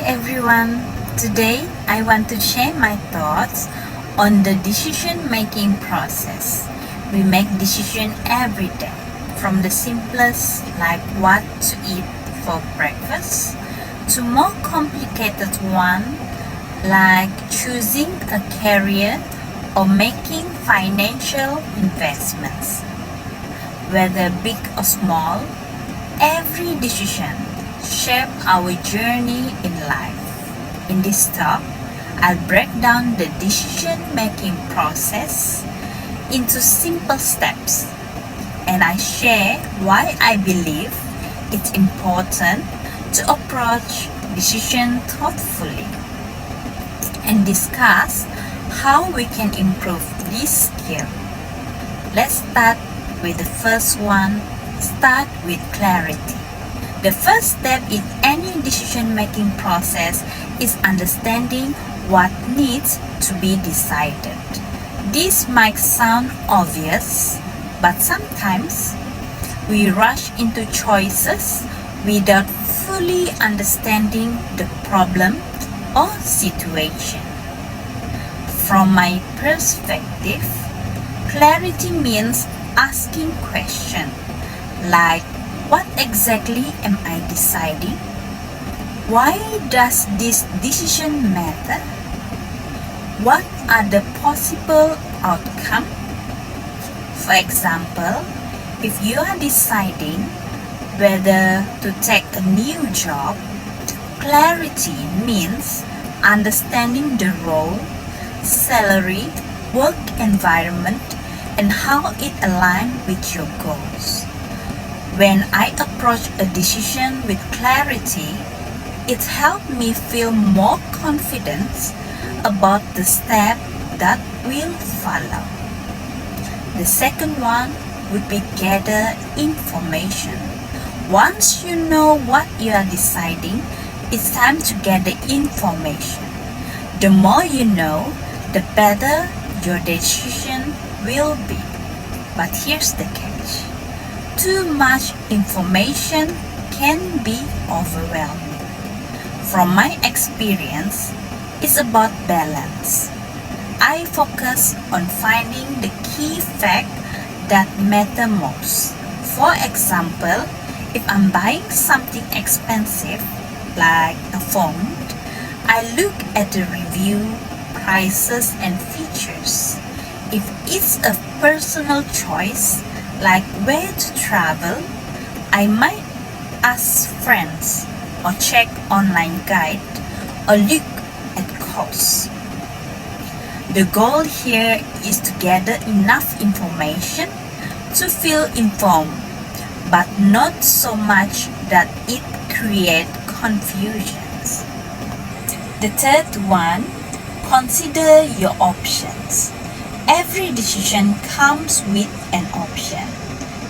everyone. Today I want to share my thoughts on the decision making process. We make decisions every day, from the simplest like what to eat for breakfast to more complicated one like choosing a career or making financial investments. Whether big or small, every decision shapes our journey in life. In this talk, I'll break down the decision making process into simple steps and I share why I believe it's important to approach decision thoughtfully and discuss how we can improve this skill. Let's start with the first one. Start with clarity. The first step in any decision making process is understanding what needs to be decided. This might sound obvious, but sometimes we rush into choices without fully understanding the problem or situation. From my perspective, clarity means asking questions like, what exactly am I deciding? Why does this decision matter? What are the possible outcomes? For example, if you are deciding whether to take a new job, clarity means understanding the role, salary, work environment, and how it aligns with your goals. When I approach a decision with clarity, it helps me feel more confident about the step that will follow. The second one would be gather information. Once you know what you are deciding, it's time to gather information. The more you know, the better your decision will be. But here's the catch. Too much information can be overwhelming. From my experience, it's about balance. I focus on finding the key facts that matter most. For example, if I'm buying something expensive, like a phone, I look at the review, prices, and features. If it's a personal choice, like where to travel, I might ask friends or check online guide or look at costs. The goal here is to gather enough information to feel informed, but not so much that it creates confusions. The third one, consider your options. Every decision comes with an option.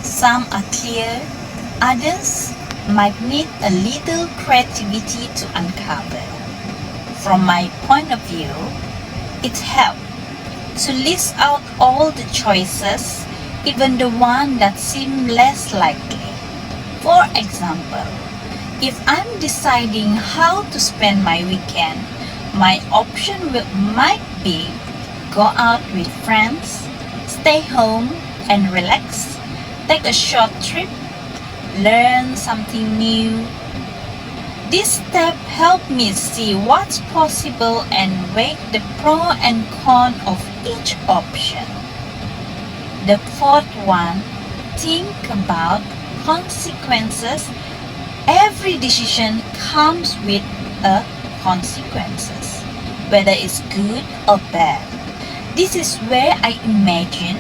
Some are clear, others might need a little creativity to uncover. From my point of view, it helps to list out all the choices, even the ones that seem less likely. For example, if I'm deciding how to spend my weekend, my option might be go out with friends, stay home and relax, take a short trip, learn something new. This step helps me see what's possible and weigh the pro and con of each option. The fourth one, think about consequences. Every decision comes with consequences, whether it's good or bad. This is where I imagine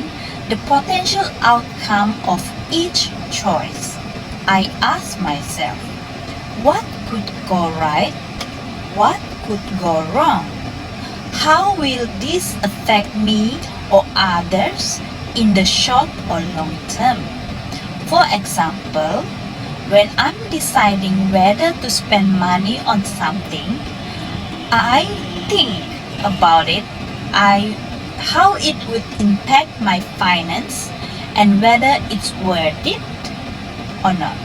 the potential outcome of each choice. I ask myself, what could go right? What could go wrong? How will this affect me or others in the short or long term? For example, when I'm deciding whether to spend money on something, I think about it. How it would impact my finance and whether it's worth it or not.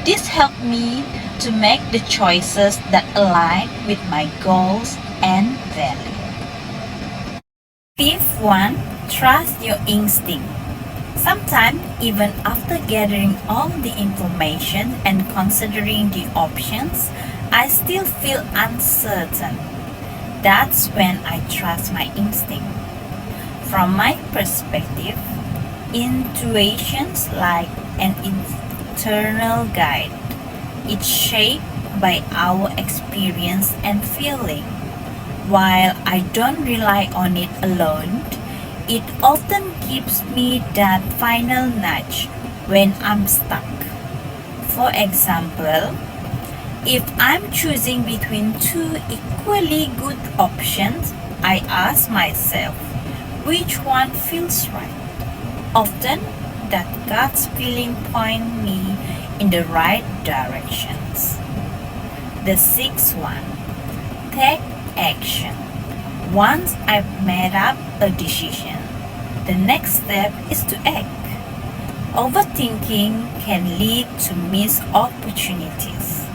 This helped me to make the choices that align with my goals and values. Fifth one, trust your instinct. Sometimes, even after gathering all the information and considering the options, I still feel uncertain. That's when I trust my instinct. From my perspective, intuition's like an internal guide. It's shaped by our experience and feeling. While I don't rely on it alone, it often gives me that final nudge when I'm stuck. For example, if I'm choosing between two equally good options, I ask myself, which one feels right? Often, that gut feeling points me in the right directions. The sixth one, take action. Once I've made up a decision, the next step is to act. Overthinking can lead to missed opportunities.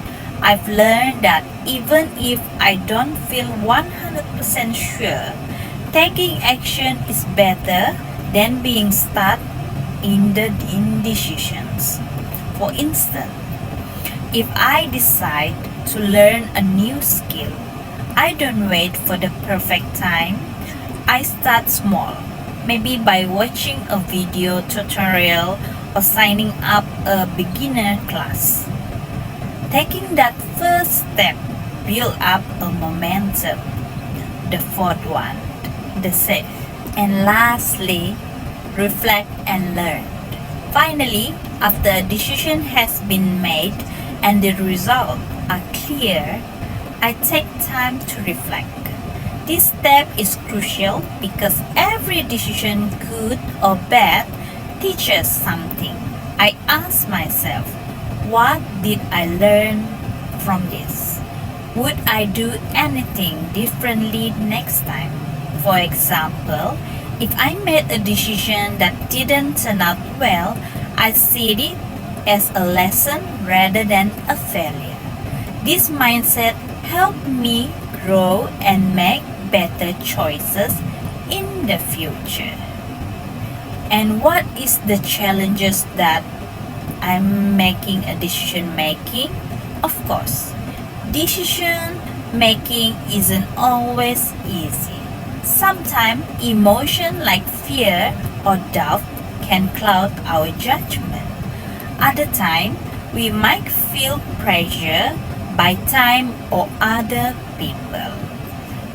I've learned that even if I don't feel 100% sure, taking action is better than being stuck in the indecisions. For instance, if I decide to learn a new skill, I don't wait for the perfect time. I start small, maybe by watching a video tutorial or signing up a beginner class. Taking that first step builds up a momentum. The fourth one, the safe. And lastly, reflect and learn. Finally, after a decision has been made and the results are clear, I take time to reflect. This step is crucial because every decision, good or bad, teaches something. I ask myself, what did I learn from this? Would I do anything differently next time? For example, if I made a decision that didn't turn out well, I see it as a lesson rather than a failure. This mindset helped me grow and make better choices in the future. And what is the challenges that I'm making a decision making? Of course, decision making isn't always easy. Sometimes emotion like fear or doubt can cloud our judgment. Other times, we might feel pressure by time or other people.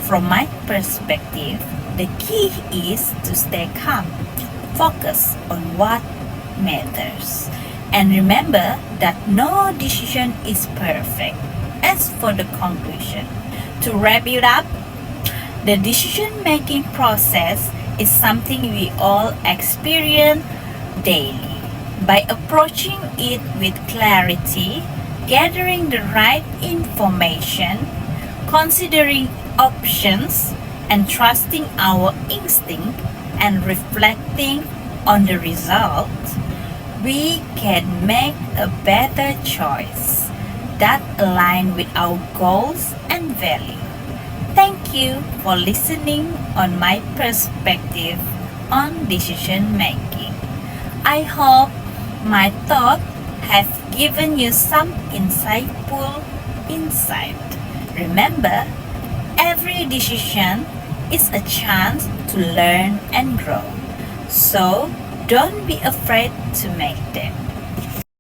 From my perspective, the key is to stay calm, focus on what matters, and remember that no decision is perfect. As for the conclusion, to wrap it up, the decision making process is something we all experience daily. By approaching it with clarity, gathering the right information, considering options, and trusting our instinct and reflecting on the result, we can make a better choice that align with our goals and values. Thank you for listening on my perspective on decision making. I hope my thoughts have given you some insightful insight. Remember, every decision is a chance to learn and grow. So don't be afraid to make them.